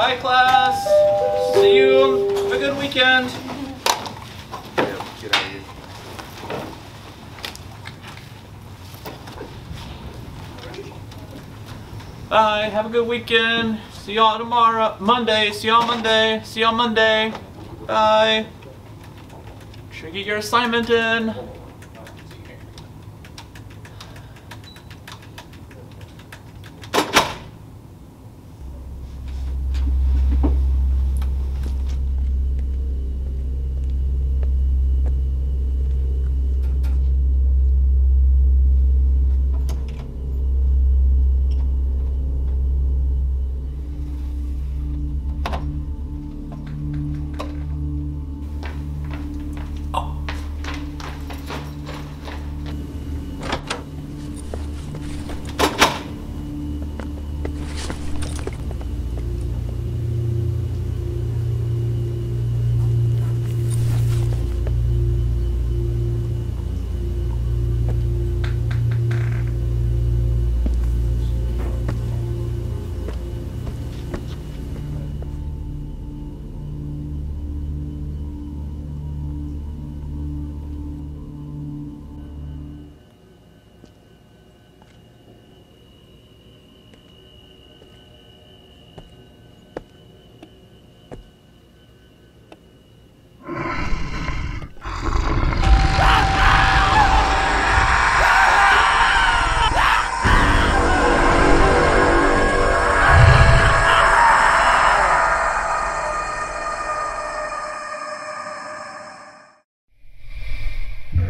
Bye, class. See you. Have a good weekend. Yeah, get out of here. Bye. Have a good weekend. See y'all tomorrow. Monday. See y'all Monday. See y'all Monday. Bye. Make sure you get your assignment in.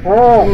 Oh,